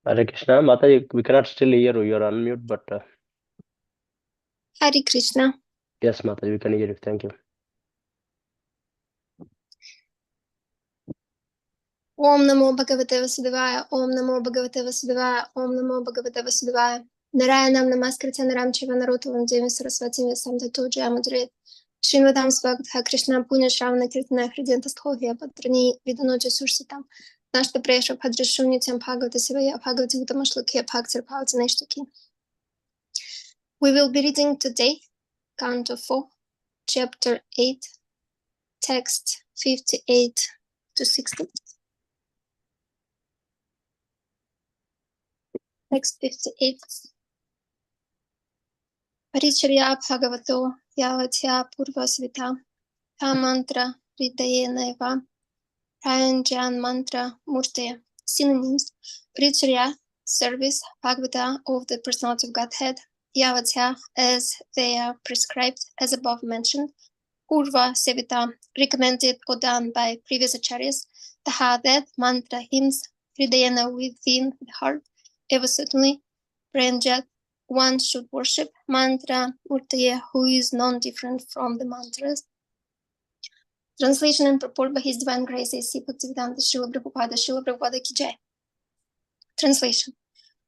Hare Krishna, Mataji, we cannot still hear you. You're unmute, but Hare Krishna. yes, Mataji, we can hear you. Thank you. Om Namo Bhagavate Vasudevaya. Om Namo Bhagavate Vasudevaya. Om Namo Bhagavate Vasudevaya. Narayanam Namaskritya Naram Chiva Narotavam Devim Saraswati Vyasam Tato Jayamudret. Srinvadam Svagdha Krishna Punya Shravana Kirtana Hridenta Sthovya Patrani Vidanoja Sursitam. Nashta Presha Padrashunitям Bhagavate Sivaya Bhagavate Utamashlokia Bhaktir Bhavatanashtaki. We will be reading today Canto 4, Chapter 8, Text 58 to 60. Text 58. Paricharya Bhagavato Yavatya Purvasvita Ta Mantra Hridayena Eva Prayanjan Mantra Murtaya. Synonyms: Paricharya, service, Bhagavata, of the personality of Godhead, Yavatya, as they are prescribed as above mentioned, Purva Sevita, recommended or done by previous acharyas, Taha, that, mantra, hymns, Hridayana, within the heart, Eva, certainly, Prayanjat, one should worship, mantra, Murtaya, who is non-different from the mantras. Translation and purport by His Divine Grace A.C. Bhaktivedanta Srila Prabhupada Ki Jai. Translation.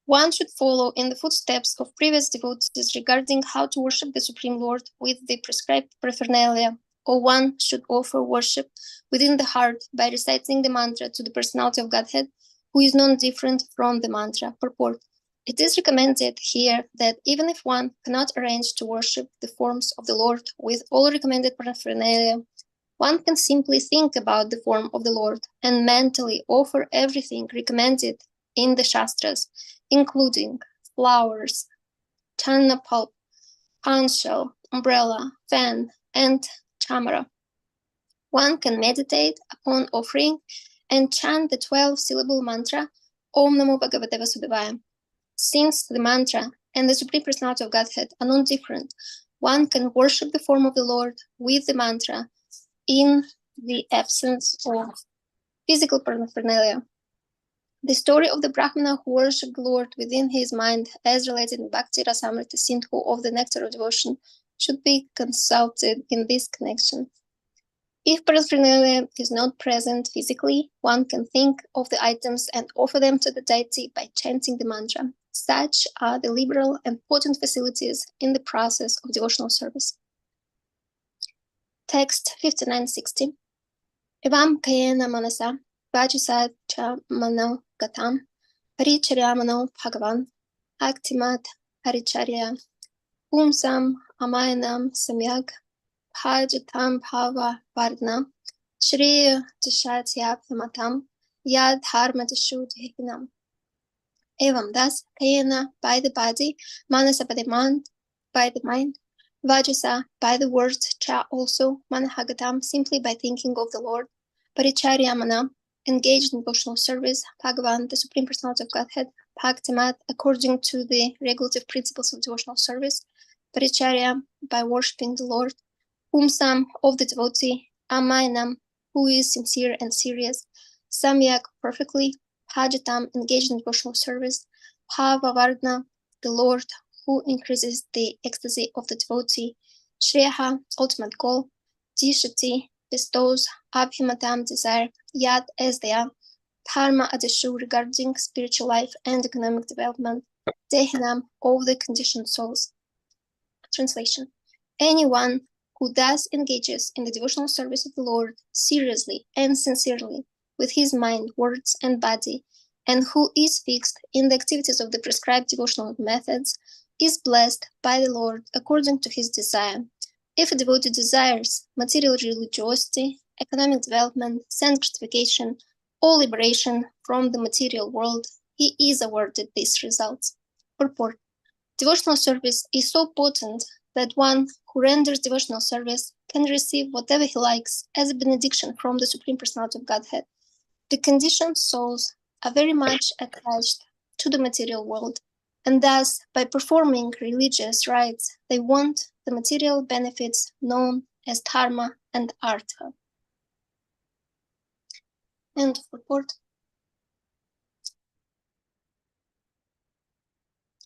One should follow in the footsteps of previous devotees regarding how to worship the Supreme Lord with the prescribed paraphernalia, or one should offer worship within the heart by reciting the mantra to the personality of Godhead, who is non-different from the mantra. Purport. It is recommended here that even if one cannot arrange to worship the forms of the Lord with all recommended paraphernalia, one can simply think about the form of the Lord and mentally offer everything recommended in the Shastras, including flowers, channa pulp, conch shell, umbrella, fan, and chamara. One can meditate upon offering and chant the 12-syllable mantra Om Namo Bhagavate Vasudevaya. Since the mantra and the Supreme Personality of Godhead are not different, one can worship the form of the Lord with the mantra in the absence of physical paraphernalia. The story of the Brahmana who worshipped the Lord within his mind, as related in Bhakti Rasamrita Sindhu of the Nectar of Devotion, should be consulted in this connection. If paraphernalia is not present physically, one can think of the items and offer them to the deity by chanting the mantra. Such are the liberal and potent facilities in the process of devotional service. Text 5960. Evam kayena manasa vajisa cha mano gatam paricharyamano bhagavan aktimat paricharya pumsam amayanam samyak bhajatam bhava vardna shriya jashatyapamatam yad dharmatashu dehinam. Evam, thus, kayena, by the body, manasa, by the mind, vajasa, by the words, cha, also, manahagatam, simply by thinking of the Lord, paricharyamana, engaged in devotional service, Bhagavan, the Supreme Personality of Godhead, bhaktimat, according to the regulative principles of devotional service, paricharya, by worshipping the Lord, pumsam, of the devotee, amayanam, who is sincere and serious, samyak, perfectly, Bhajatam, engaged in devotional service, Bhava Vardna, the Lord who increases the ecstasy of the devotee, Shreyaha, ultimate goal, Jishati, bestows, Abhimatam, desire, Yad, as they are, Dharma, Adeshu, regarding spiritual life and economic development, Dehinam, all the conditioned souls. Translation. Anyone who thus engages in the devotional service of the Lord seriously and sincerely, with his mind, words, and body, and who is fixed in the activities of the prescribed devotional methods, is blessed by the Lord according to his desire. If a devotee desires material religiosity, economic development, sense gratification, or liberation from the material world, he is awarded these results. Purport. Devotional service is so potent that one who renders devotional service can receive whatever he likes as a benediction from the Supreme Personality of Godhead. The conditioned souls are very much attached to the material world, and thus, by performing religious rites, they want the material benefits known as dharma and artha. End of report.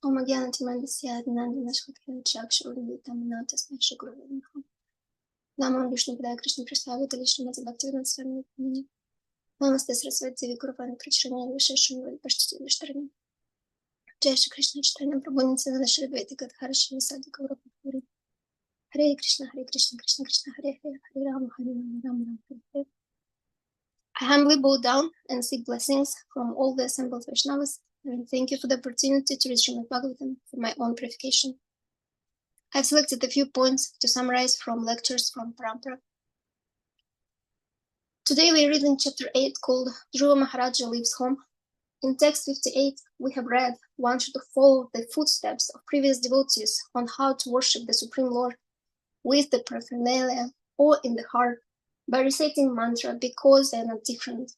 Om Gyanatimanasya Dinandinashkatayachakshuruditamanataspashaguruvimha. Namo Vishnu Padaya Krishna Prasad Talishmati Bhaktivedanta Swami Namaste Saraswati Devi Guruvani Pracharani Visheshwani Pashti Vishtarani Jai Shri Krishna Chaitanya Prabhu Nityananda Shri Advaita Gadadhara Shri Sadi Gaurapuri Hare Krishna Krishna Krishna Hare Hare Hare Rama Rama Hare Hare. I humbly bow down and seek blessings from all the assembled Vaishnavas, and thank you for the opportunity to read Srimad Bhagavatam for my own purification. I've selected a few points to summarize from lectures from Parampara. Today we read in chapter 8 called Dhruva Maharaja Leaves Home. In text 58, we have read one should follow the footsteps of previous devotees on how to worship the Supreme Lord with the paraphernalia or in the heart by reciting mantra because they are not different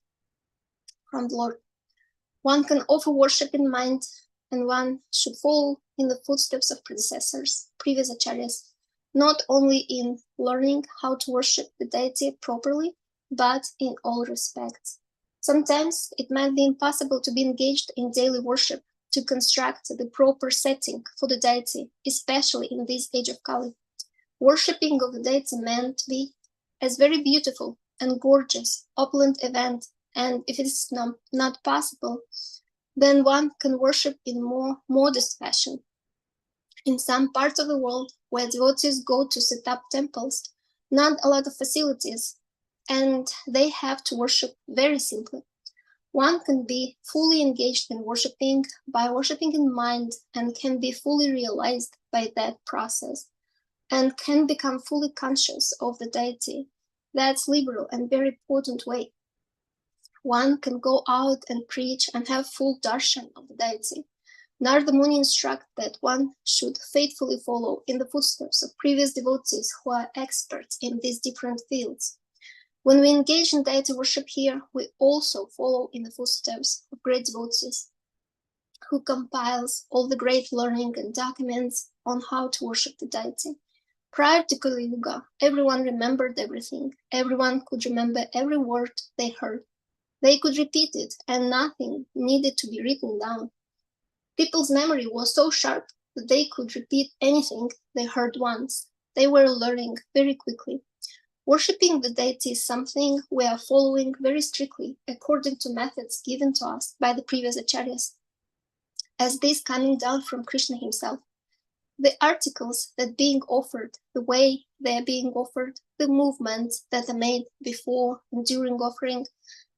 from the Lord. One can offer worship in mind, and one should follow in the footsteps of predecessors, previous acharyas, not only in learning how to worship the deity properly, but in all respects. Sometimes it might be impossible to be engaged in daily worship to construct the proper setting for the deity, especially in this age of Kali. Worshipping of the deity meant to be as very beautiful and gorgeous, opulent event, and if it is not possible, then one can worship in more modest fashion. In some parts of the world where devotees go to set up temples, not a lot of facilities, and they have to worship very simply. One can be fully engaged in worshiping by worshiping in mind and can be fully realized by that process and can become fully conscious of the deity. That's liberal and very important way. One can go out and preach and have full darshan of the deity. Narada Muni instructs that one should faithfully follow in the footsteps of previous devotees who are experts in these different fields. When we engage in deity worship here, we also follow in the footsteps of great devotees who compiles all the great learning and documents on how to worship the deity. Prior to Kali Yuga, everyone remembered everything. Everyone could remember every word they heard. They could repeat it, and nothing needed to be written down. People's memory was so sharp that they could repeat anything they heard once. They were learning very quickly. Worshipping the deity is something we are following very strictly according to methods given to us by the previous acharyas, as this coming down from Krishna himself. The articles that being offered, the way they are being offered, the movements that are made before and during offering,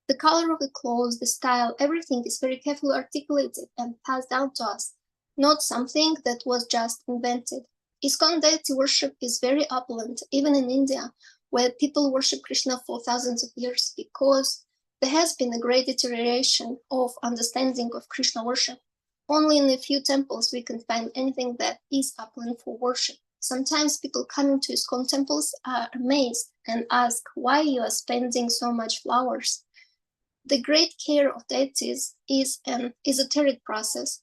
the color of the clothes, the style, everything is very carefully articulated and passed down to us, not something that was just invented. ISKCON deity worship is very opulent, even in India, where people worship Krishna for thousands of years, because there has been a great deterioration of understanding of Krishna worship. Only in a few temples we can find anything that is opulent for worship. Sometimes people coming to ISKCON temples are amazed and ask why you are spending so much flowers. The great care of deities is an esoteric process.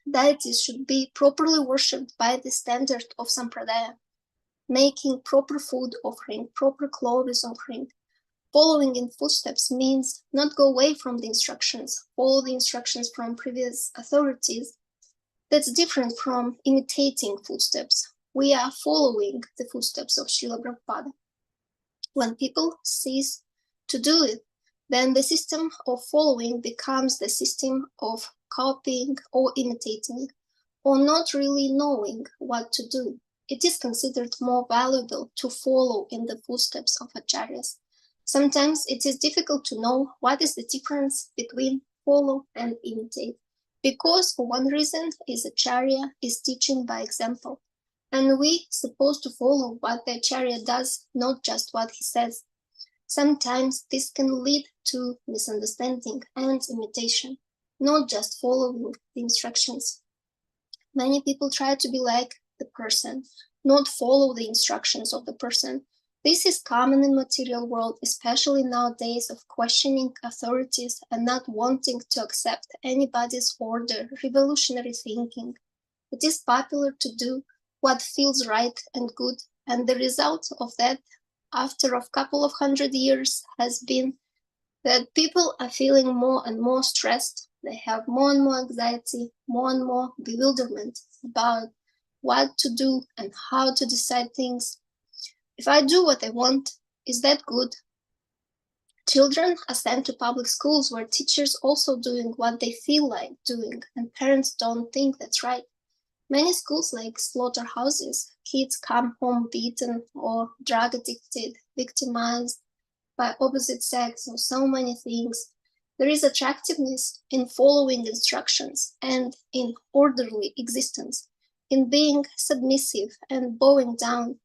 Deities should be properly worshipped by the standard of Sampradaya, making proper food offering, proper clothes offering. Following in footsteps means not go away from the instructions, follow the instructions from previous authorities. That's different from imitating footsteps. We are following the footsteps of Srila Prabhupada. When people cease to do it, then the system of following becomes the system of copying or imitating, or not really knowing what to do. It is considered more valuable to follow in the footsteps of acharyas. Sometimes it is difficult to know what is the difference between follow and imitate, because for one reason is acharya is teaching by example, and we supposed to follow what the acharya does, not just what he says. Sometimes this can lead to misunderstanding and imitation, not just following the instructions. Many people try to be like the person, not follow the instructions of the person. This is common in material world, especially nowadays of questioning authorities and not wanting to accept anybody's order, revolutionary thinking. It is popular to do what feels right and good, and the result of that, after a couple of 100 years, has been that people are feeling more and more stressed they have more and more anxiety, more and more bewilderment about what to do and how to decide things. If I do what I want, is that good? Children are sent to public schools where teachers also doing what they feel like doing, and parents don't think that's right. Many schools like slaughterhouses. Kids come home beaten or drug addicted, victimized by opposite sex, or so many things. There is attractiveness in following instructions and in orderly existence, in being submissive and bowing down.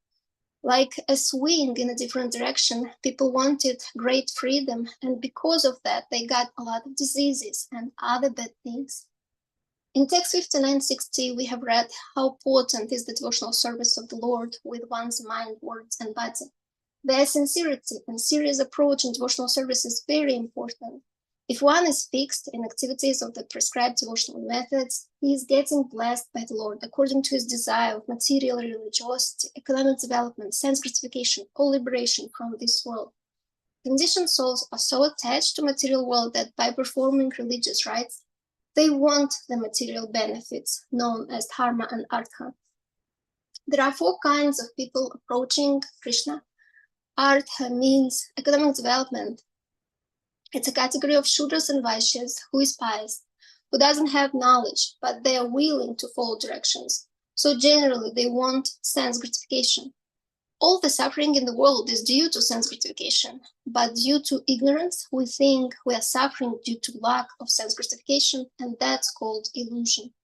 Like a swing in a different direction, people wanted great freedom, and because of that, they got a lot of diseases and other bad things. In text 5960, we have read how potent is the devotional service of the Lord with one's mind, words, and body. Their sincerity and serious approach in devotional service is very important. If one is fixed in activities of the prescribed devotional methods, he is getting blessed by the Lord according to his desire of material religiosity, economic development, sense gratification, or liberation from this world. Conditioned souls are so attached to material world that by performing religious rites, they want the material benefits known as dharma and artha. There are 4 kinds of people approaching Krishna. Artha means economic development. It's a category of Shudras and Vaishyas who is pious, who doesn't have knowledge, but they are willing to follow directions. So generally, they want sense gratification. All the suffering in the world is due to sense gratification, but due to ignorance, we think we are suffering due to lack of sense gratification, and that's called illusion.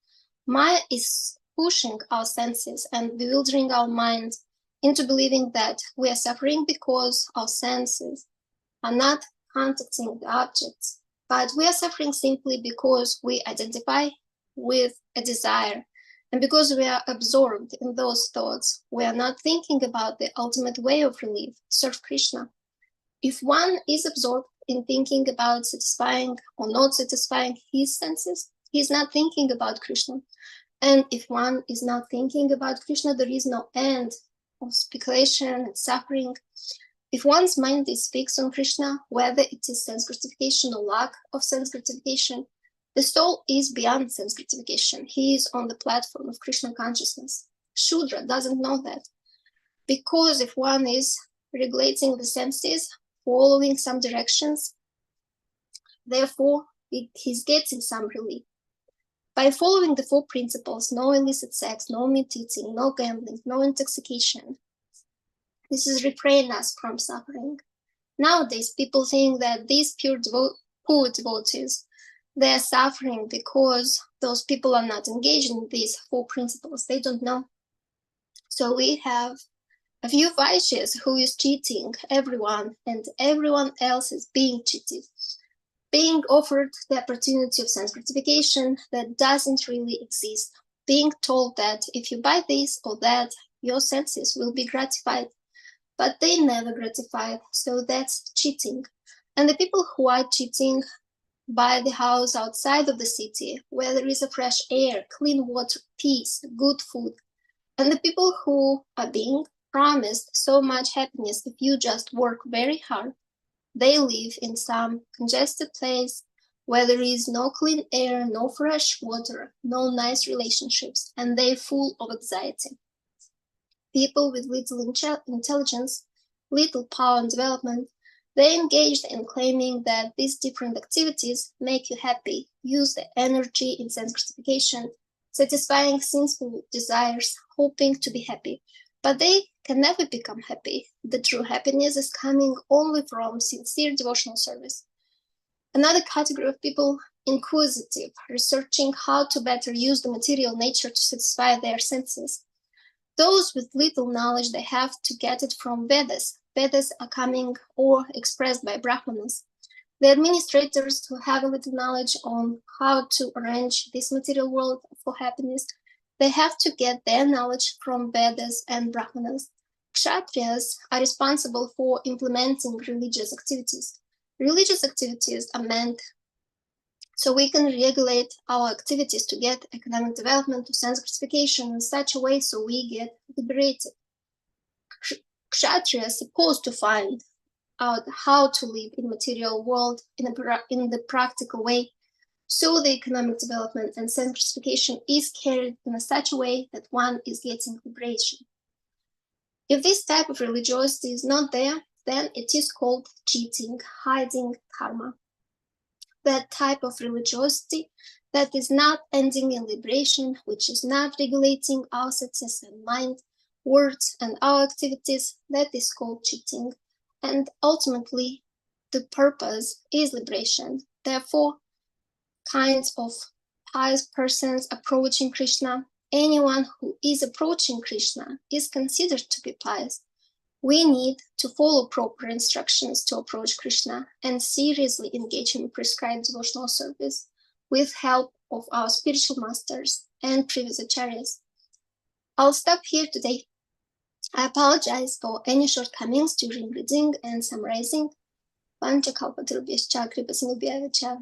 Maya is pushing our senses and bewildering our minds into believing that we are suffering because our senses are not contacting the objects, but we are suffering simply because we identify with a desire, and because we are absorbed in those thoughts. We are not thinking about the ultimate way of relief, serve Krishna. If one is absorbed in thinking about satisfying or not satisfying his senses, he is not thinking about Krishna. And if one is not thinking about Krishna, there is no end of speculation and suffering. If one's mind is fixed on Krishna, whether it is sense gratification or lack of sense gratification, the soul is beyond sense gratification. He is on the platform of Krishna consciousness. Shudra doesn't know that. Because if one is regulating the senses, following some directions, therefore he's getting some relief. By following the 4 principles, no illicit sex, no meat eating, no gambling, no intoxication, this is refrain us from suffering. Nowadays, people think that these poor devotees, they are suffering because those people are not engaged in these 4 principles. They don't know. So we have a few Vaishyas who is cheating everyone, and everyone else is being cheated, being offered the opportunity of sense gratification that doesn't really exist, being told that if you buy this or that, your senses will be gratified, but they never gratified, so that's cheating. And the people who are cheating buy the house outside of the city, where there is a fresh air, clean water, peace, good food. And the people who are being promised so much happiness if you just work very hard, they live in some congested place where there is no clean air, no fresh water, no nice relationships, and they're full of anxiety. People with little intelligence, little power and development, they engaged in claiming that these different activities make you happy, use the energy in sense gratification, satisfying sinful desires, hoping to be happy. But they can never become happy. The true happiness is coming only from sincere devotional service. Another category of people, inquisitive, researching how to better use the material nature to satisfy their senses. Those with little knowledge, they have to get it from Vedas. Vedas are coming or expressed by Brahmanas. The administrators who have a little knowledge on how to arrange this material world for happiness, they have to get their knowledge from Vedas and Brahmanas. Kshatriyas are responsible for implementing religious activities. Religious activities are meant so we can regulate our activities to get economic development, to sense gratification in such a way so we get liberated. Kshatriya is supposed to find out how to live in material world in the practical way, So the economic development and sanctification is carried in such a way that one is getting liberation. If this type of religiosity is not there, then it is called cheating, hiding karma. That type of religiosity that is not ending in liberation, which is not regulating our senses and mind, words, and our activities, that is called cheating. And ultimately, the purpose is liberation. Therefore, kinds of pious persons approaching Krishna, anyone who is approaching Krishna is considered to be pious. We need to follow proper instructions to approach Krishna and seriously engage in prescribed devotional service with help of our spiritual masters and previous acharyas. I'll stop here today. I apologize for any shortcomings during reading and summarizing. Panchakalpatarubhyascha kripasinubhyaya cha